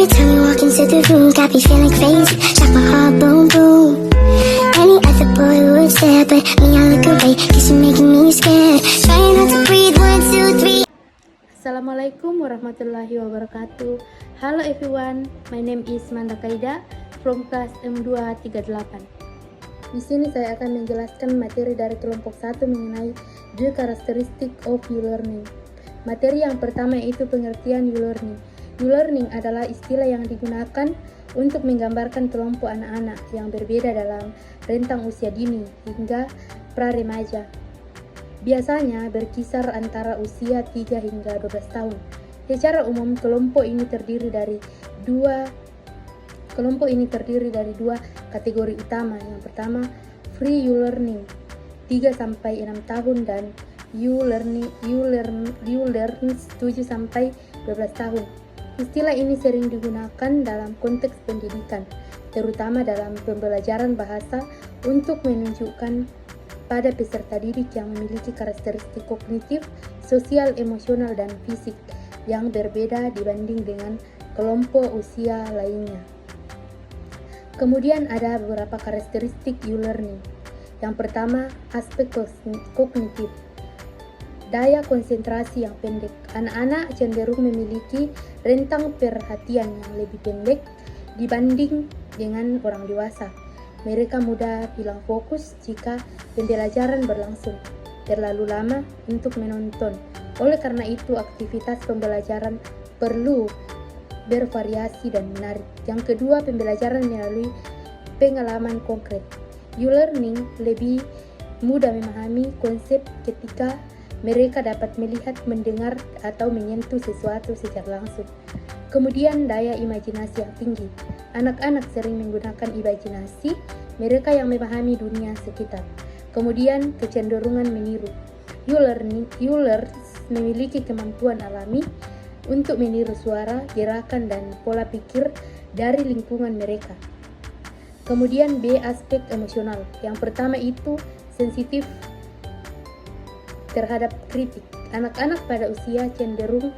Every time you walk into the room, got me feeling crazy. Shock my heart, boom, boom. Any other boy would stare, but me, I look away, cause you're making me scared. Trying not to breathe, 1, 2, 3. Assalamualaikum warahmatullahi wabarakatuh. Halo everyone, my name is Manda Kaida from class M238. Di sini saya akan menjelaskan materi dari kelompok 1 mengenai the characteristic of e-learning. Materi yang pertama yaitu pengertian e-learning. E-learning adalah istilah yang digunakan untuk menggambarkan kelompok anak-anak yang berbeda dalam rentang usia dini hingga pra-remaja. Biasanya berkisar antara usia 3 hingga 12 tahun. Secara umum, kelompok ini terdiri dari dua kategori utama. Yang pertama, free e-learning 3 sampai 6 tahun dan you-learn 7 sampai 12 tahun. Istilah ini sering digunakan dalam konteks pendidikan, terutama dalam pembelajaran bahasa untuk menunjukkan pada peserta didik yang memiliki karakteristik kognitif, sosial, emosional, dan fisik yang berbeda dibanding dengan kelompok usia lainnya. Kemudian ada beberapa karakteristik e-learning. Yang pertama, aspek kognitif. Daya konsentrasi yang pendek. Anak-anak cenderung memiliki rentang perhatian yang lebih pendek dibanding dengan orang dewasa. Mereka mudah hilang fokus jika pembelajaran berlangsung terlalu lama untuk menonton. Oleh karena itu, aktivitas pembelajaran perlu bervariasi dan menarik. Yang kedua, pembelajaran melalui pengalaman konkret. E-learning lebih mudah memahami konsep ketika mereka dapat melihat, mendengar, atau menyentuh sesuatu secara langsung. Kemudian, daya imajinasi yang tinggi. Anak-anak sering menggunakan imajinasi mereka yang memahami dunia sekitar. Kemudian, kecenderungan meniru. E-learners memiliki kemampuan alami untuk meniru suara, gerakan, dan pola pikir dari lingkungan mereka. Kemudian B, aspek emosional. Yang pertama itu sensitif terhadap kritik. Anak-anak pada usia cenderung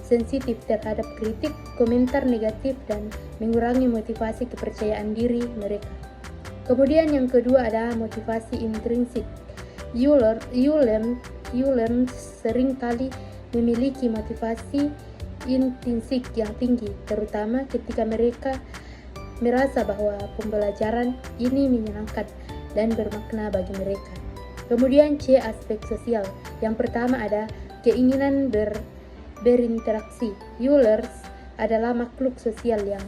sensitif terhadap kritik, komentar negatif, dan mengurangi motivasi kepercayaan diri mereka. Kemudian yang kedua ada motivasi intrinsik. You-learn sering kali memiliki motivasi intrinsik yang tinggi, terutama ketika mereka merasa bahwa pembelajaran ini menyenangkan dan bermakna bagi mereka. Kemudian C, aspek sosial. Yang pertama ada keinginan berinteraksi. You-learners adalah makhluk sosial yang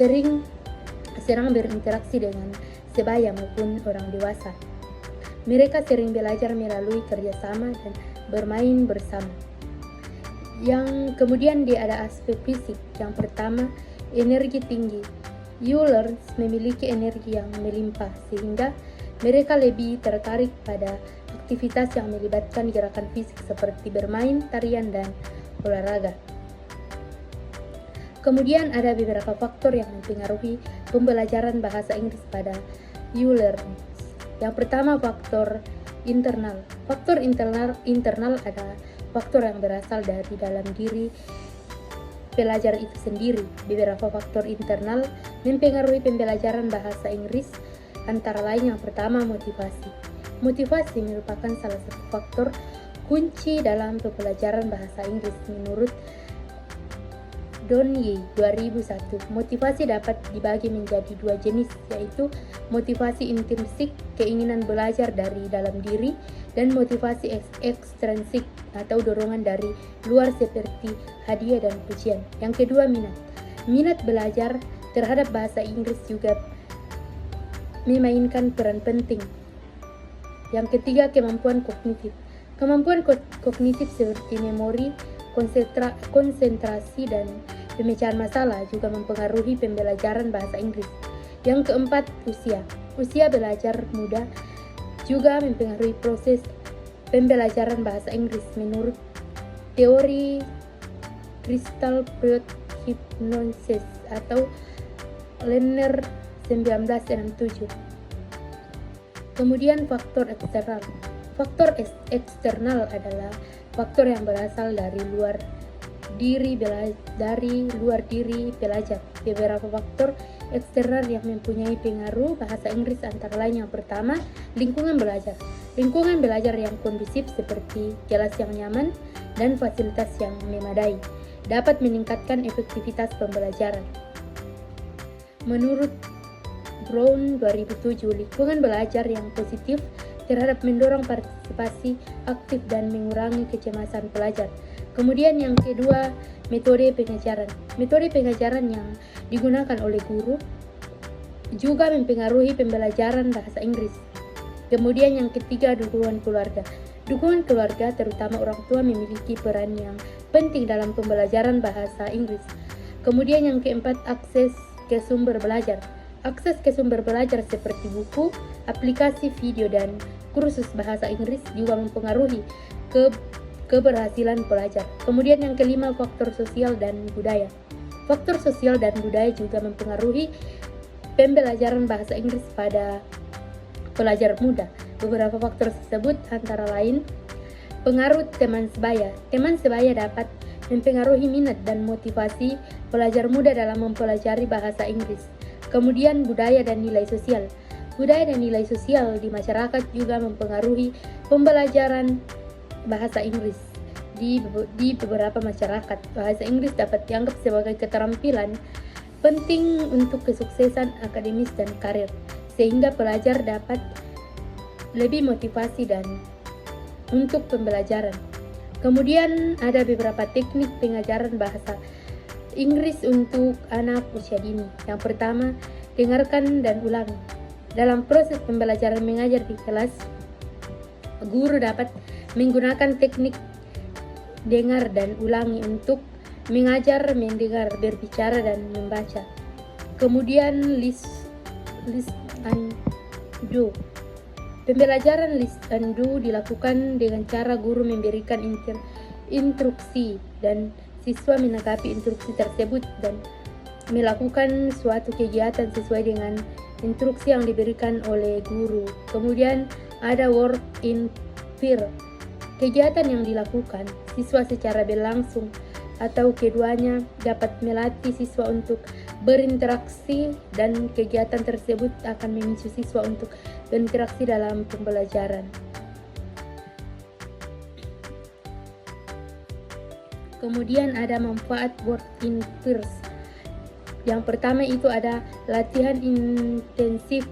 serang berinteraksi dengan sebaya maupun orang dewasa. Mereka sering belajar melalui kerjasama dan bermain bersama. Yang kemudian dia ada aspek fisik. Yang pertama, energi tinggi. You-learners memiliki energi yang melimpah sehingga mereka lebih tertarik pada aktivitas yang melibatkan gerakan fisik seperti bermain, tarian, dan olahraga. Kemudian ada beberapa faktor yang mempengaruhi pembelajaran bahasa Inggris pada you-learners. Yang pertama, faktor internal. Faktor internal adalah faktor yang berasal dari dalam diri pelajar itu sendiri. Beberapa faktor internal mempengaruhi pembelajaran bahasa Inggris, antara lain yang pertama, motivasi. Motivasi merupakan salah satu faktor kunci dalam pembelajaran bahasa Inggris menurut Donye 2001. Motivasi dapat dibagi menjadi 2 jenis, yaitu motivasi intrinsik, keinginan belajar dari dalam diri, dan motivasi ekstrinsik atau dorongan dari luar seperti hadiah dan pujian. Yang kedua, minat. Minat belajar terhadap bahasa Inggris juga memainkan peran penting. Yang ketiga, kemampuan kognitif. Kemampuan kognitif seperti memori, konsentrasi, dan pemecahan masalah juga mempengaruhi pembelajaran bahasa Inggris. Yang keempat, usia. Usia belajar muda juga mempengaruhi proses pembelajaran bahasa Inggris menurut teori Crystal Period Hypnosis atau Lerner 1967. Kemudian faktor eksternal. Faktor eksternal adalah faktor yang berasal dari luar dari luar diri pelajar. Beberapa faktor eksternal yang mempunyai pengaruh bahasa Inggris antara lain yang pertama, lingkungan belajar. Lingkungan belajar yang kondusif seperti kelas yang nyaman dan fasilitas yang memadai dapat meningkatkan efektivitas pembelajaran. Menurut Brown 2007, lingkungan belajar yang positif terhadap mendorong partisipasi aktif dan mengurangi kecemasan pelajar. Kemudian yang kedua, metode pengajaran. Metode pengajaran yang digunakan oleh guru juga mempengaruhi pembelajaran bahasa Inggris. Kemudian yang ketiga, dukungan keluarga. Dukungan keluarga, terutama orang tua, memiliki peran yang penting dalam pembelajaran bahasa Inggris. Kemudian yang keempat, akses ke sumber belajar. Akses ke sumber belajar seperti buku, aplikasi video, dan kursus bahasa Inggris juga mempengaruhi keberhasilan pelajar. Kemudian yang kelima, faktor sosial dan budaya. Faktor sosial dan budaya juga mempengaruhi pembelajaran bahasa Inggris pada pelajar muda. Beberapa faktor tersebut antara lain pengaruh teman sebaya. Teman sebaya dapat mempengaruhi minat dan motivasi pelajar muda dalam mempelajari bahasa Inggris. Kemudian budaya dan nilai sosial. Budaya dan nilai sosial di masyarakat juga mempengaruhi pembelajaran bahasa Inggris. Di beberapa masyarakat, bahasa Inggris dapat dianggap sebagai keterampilan penting untuk kesuksesan akademis dan karir, sehingga pelajar dapat lebih motivasi dan untuk pembelajaran. Kemudian ada beberapa teknik pengajaran bahasa Inggris untuk anak usia dini. Yang pertama, dengarkan dan ulangi. Dalam proses pembelajaran mengajar di kelas, guru dapat menggunakan teknik dengar dan ulangi untuk mengajar, mendengar, berbicara, dan membaca. Kemudian list and do. Pembelajaran list and do dilakukan dengan cara guru memberikan instruksi dan siswa menanggapi instruksi tersebut dan melakukan suatu kegiatan sesuai dengan instruksi yang diberikan oleh guru. Kemudian ada work in peer. Kegiatan yang dilakukan siswa secara berlangsung atau keduanya dapat melatih siswa untuk berinteraksi, dan kegiatan tersebut akan memicu siswa untuk berinteraksi dalam pembelajaran. Kemudian ada manfaat work in peers. Yang pertama itu ada latihan intensif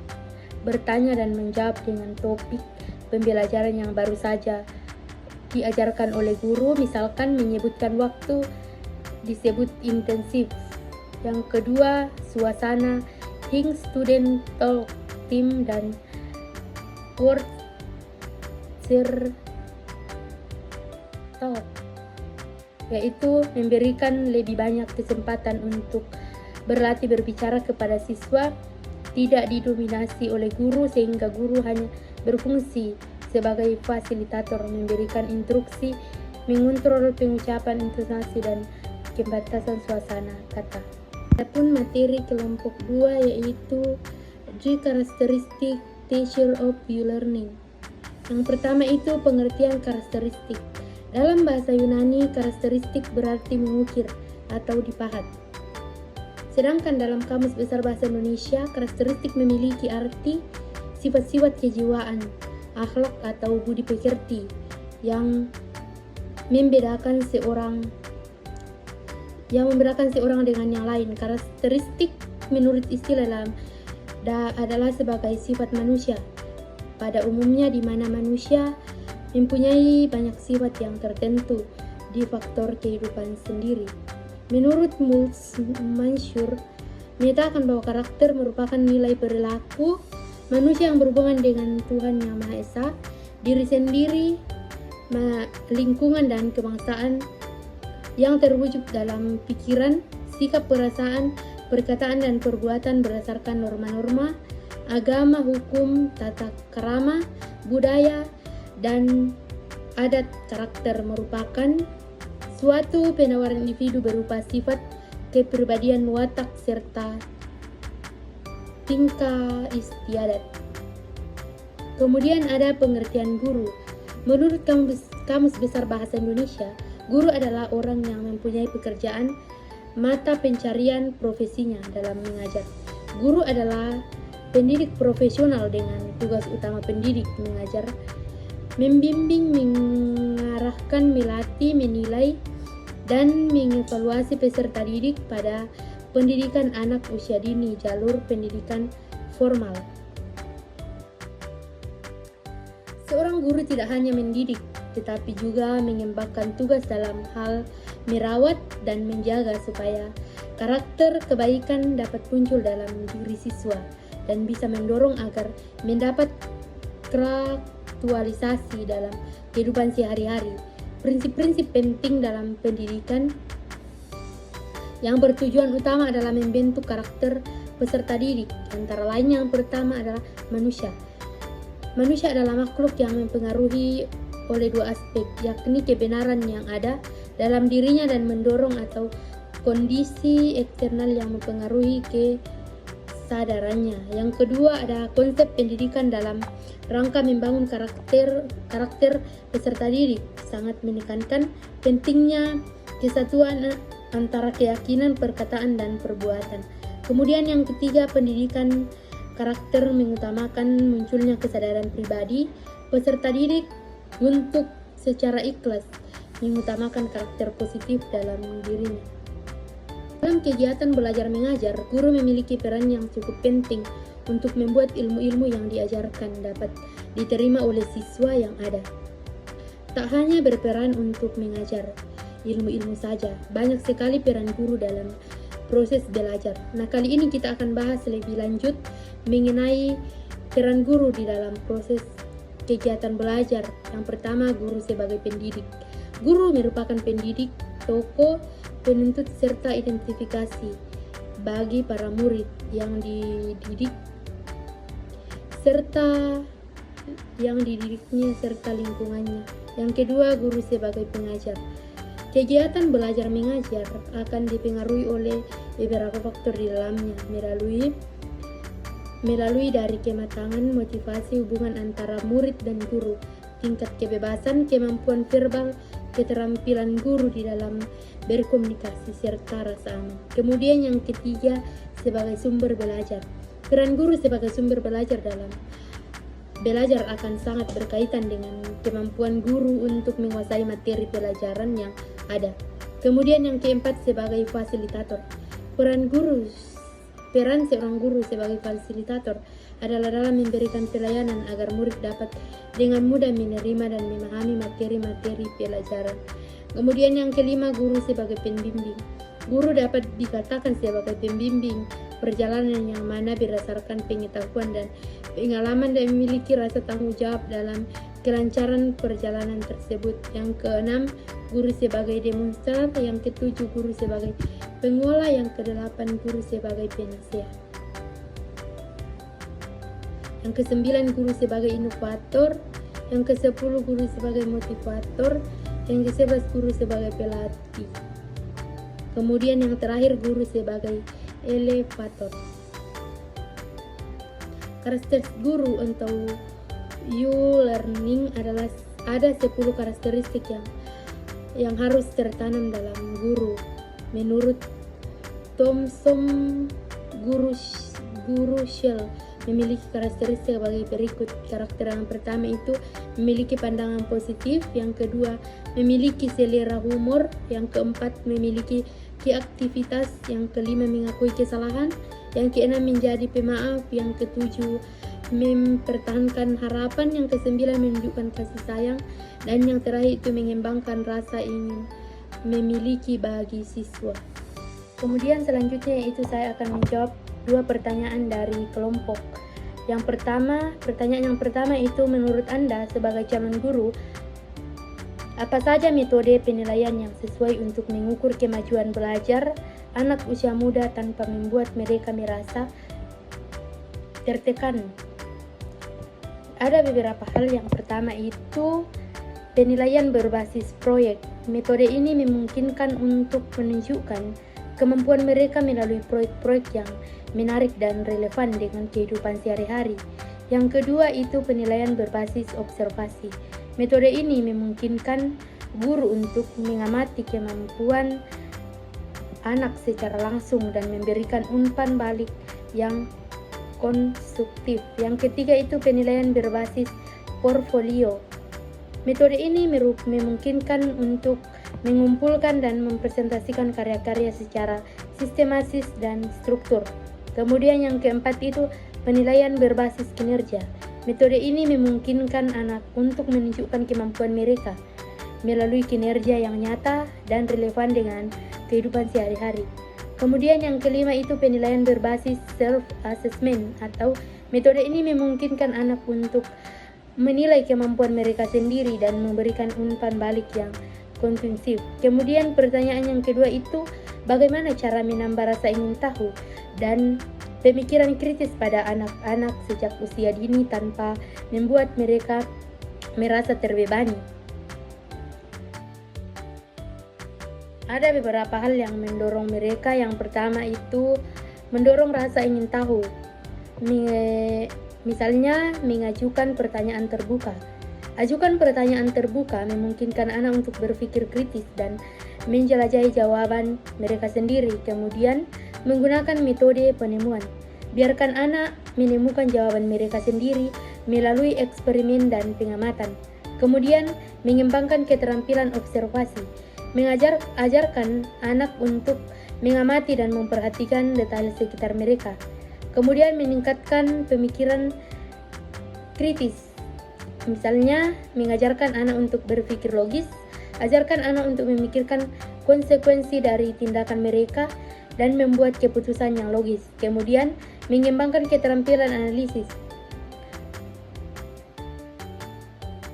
bertanya dan menjawab dengan topik pembelajaran yang baru saja diajarkan oleh guru, misalkan menyebutkan waktu disebut intensif. Yang kedua, suasana Hing student talk team dan word talk, yaitu memberikan lebih banyak kesempatan untuk berlatih berbicara kepada siswa, tidak didominasi oleh guru sehingga guru hanya berfungsi sebagai fasilitator, memberikan instruksi, mengontrol pengucapan, intonasi, dan pembatasan suasana kata. Adapun materi kelompok 2 yaitu the characteristic teacher of e-learning. Yang pertama itu pengertian karakteristik. Dalam bahasa Yunani, karakteristik berarti mengukir atau dipahat. Sedangkan dalam Kamus Besar Bahasa Indonesia, karakteristik memiliki arti sifat-sifat kejiwaan, akhlak atau budi pekerti yang membedakan seorang dengan yang lain. Karakteristik menurut istilah adalah sebagai sifat manusia pada umumnya, di mana manusia mempunyai banyak sifat yang tertentu di faktor kehidupan sendiri. Menurut Mansur menyatakan bahwa karakter merupakan nilai perilaku manusia yang berhubungan dengan Tuhan Yang Maha Esa, diri sendiri, lingkungan, dan kebangsaan yang terwujud dalam pikiran, sikap, perasaan, perkataan, dan perbuatan berdasarkan norma-norma agama, hukum, tata krama, budaya, dan adat. Karakter merupakan suatu penawaran individu berupa sifat, kepribadian, watak, serta tingkah istiadat. Kemudian ada pengertian guru. Menurut Kamus Besar Bahasa Indonesia, Guru adalah orang yang mempunyai pekerjaan mata pencarian profesinya dalam mengajar. Guru adalah pendidik profesional dengan tugas utama pendidik mengajar, membimbing, mengarahkan, melatih, menilai, dan mengevaluasi peserta didik pada pendidikan anak usia dini jalur pendidikan formal. Seorang guru tidak hanya mendidik, tetapi juga mengembangkan tugas dalam hal merawat dan menjaga supaya karakter kebaikan dapat muncul dalam diri siswa dan bisa mendorong agar mendapat aktualisasi dalam kehidupan sehari-hari. Prinsip-prinsip penting dalam pendidikan yang bertujuan utama adalah membentuk karakter peserta didik. Antara lain yang pertama adalah manusia. Manusia adalah makhluk yang mempengaruhi oleh dua aspek, yakni kebenaran yang ada dalam dirinya dan mendorong atau kondisi eksternal yang mempengaruhi kesadarannya. Yang kedua ada konsep pendidikan dalam rangka membangun karakter peserta didik, sangat menekankan pentingnya kesatuan antara keyakinan, perkataan, dan perbuatan. Kemudian yang ketiga, pendidikan karakter mengutamakan munculnya kesadaran pribadi peserta didik untuk secara ikhlas mengutamakan karakter positif dalam dirinya. Dalam kegiatan belajar mengajar, guru memiliki peran yang cukup penting untuk membuat ilmu-ilmu yang diajarkan dapat diterima oleh siswa yang ada. Tak hanya berperan untuk mengajar ilmu-ilmu saja, banyak sekali peran guru dalam proses belajar. Nah, kali ini kita akan bahas lebih lanjut mengenai peran guru di dalam proses kegiatan belajar. Yang pertama, guru sebagai pendidik. Guru merupakan pendidik, tokoh, penuntut, serta identifikasi bagi para murid yang dididik serta yang dididiknya serta lingkungannya. Yang kedua, guru sebagai pengajar. Kegiatan belajar mengajar akan dipengaruhi oleh beberapa faktor di dalamnya, melalui dari kematangan motivasi hubungan antara murid dan guru, tingkat kebebasan, kemampuan verbal, keterampilan guru di dalam berkomunikasi, serta rasa aman. Kemudian yang ketiga, sebagai sumber belajar. Peran guru sebagai sumber belajar dalam belajar akan sangat berkaitan dengan kemampuan guru untuk menguasai materi pelajaran yang ada. Kemudian yang keempat, sebagai fasilitator. Peran seorang guru sebagai fasilitator adalah dalam memberikan pelayanan agar murid dapat dengan mudah menerima dan memahami materi-materi pelajaran. Kemudian yang kelima, guru sebagai pembimbing. Guru dapat dikatakan sebagai pembimbing perjalanan yang mana berdasarkan pengetahuan dan pengalaman dan memiliki rasa tanggung jawab dalam kelancaran perjalanan tersebut. Yang keenam, guru sebagai demonstran. Yang ketujuh, guru sebagai pengolah. Yang kedelapan, guru sebagai penasehat. Yang kesembilan, guru sebagai inovator. Yang kesepuluh, guru sebagai motivator. Yang kesebelas, guru sebagai pelatih. Kemudian yang terakhir, guru sebagai elevator. Karakteristik guru atau U-learning adalah ada 10 karakteristik yang harus tertanam dalam guru. Menurut Thomson, guru Shell memiliki karakteristik sebagai berikut. Karakter yang pertama itu memiliki pandangan positif, yang kedua memiliki selera humor, yang keempat memiliki aktivitas, yang kelima mengakui kesalahan, yang keenam menjadi pemaaf, yang ketujuh mempertahankan harapan, yang kesembilan menunjukkan kasih sayang, dan yang terakhir itu mengembangkan rasa ingin memiliki bagi siswa. Kemudian selanjutnya yaitu saya akan menjawab 2 pertanyaan dari kelompok. Pertanyaan yang pertama itu, menurut Anda sebagai calon guru, apa saja metode penilaian yang sesuai untuk mengukur kemajuan belajar anak usia muda tanpa membuat mereka merasa tertekan? Ada beberapa hal. Yang pertama itu penilaian berbasis proyek. Metode ini memungkinkan untuk menunjukkan kemampuan mereka melalui proyek-proyek yang menarik dan relevan dengan kehidupan sehari-hari. Yang kedua itu penilaian berbasis observasi. Metode ini memungkinkan guru untuk mengamati kemampuan anak secara langsung dan memberikan umpan balik yang konstruktif. Yang ketiga itu penilaian berbasis portfolio. Metode ini memungkinkan untuk mengumpulkan dan mempresentasikan karya-karya secara sistematis dan struktur. Kemudian yang keempat itu penilaian berbasis kinerja. Metode ini memungkinkan anak untuk menunjukkan kemampuan mereka melalui kinerja yang nyata dan relevan dengan kehidupan sehari-hari. Kemudian yang kelima itu penilaian berbasis self-assessment, atau metode ini memungkinkan anak untuk menilai kemampuan mereka sendiri dan memberikan umpan balik yang konsumsif. Kemudian pertanyaan yang kedua itu bagaimana cara menambah rasa ingin tahu dan pemikiran kritis pada anak-anak sejak usia dini tanpa membuat mereka merasa terbebani. Ada beberapa hal yang mendorong mereka. Yang pertama itu mendorong rasa ingin tahu. Misalnya mengajukan pertanyaan terbuka. Ajukan pertanyaan terbuka memungkinkan anak untuk berpikir kritis dan menjelajahi jawaban mereka sendiri. Kemudian menggunakan metode penemuan. Biarkan anak menemukan jawaban mereka sendiri melalui eksperimen dan pengamatan. Kemudian mengembangkan keterampilan observasi. Ajarkan anak untuk mengamati dan memperhatikan detail sekitar mereka. Kemudian meningkatkan pemikiran kritis. Misalnya, mengajarkan anak untuk berpikir logis, ajarkan anak untuk memikirkan konsekuensi dari tindakan mereka dan membuat keputusan yang logis. Kemudian, mengembangkan keterampilan analisis.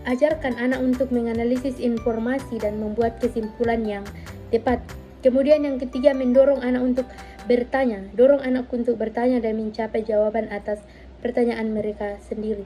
Ajarkan anak untuk menganalisis informasi dan membuat kesimpulan yang tepat. Kemudian yang ketiga, mendorong anak untuk bertanya. Dorong anak untuk bertanya dan mencapai jawaban atas pertanyaan mereka sendiri.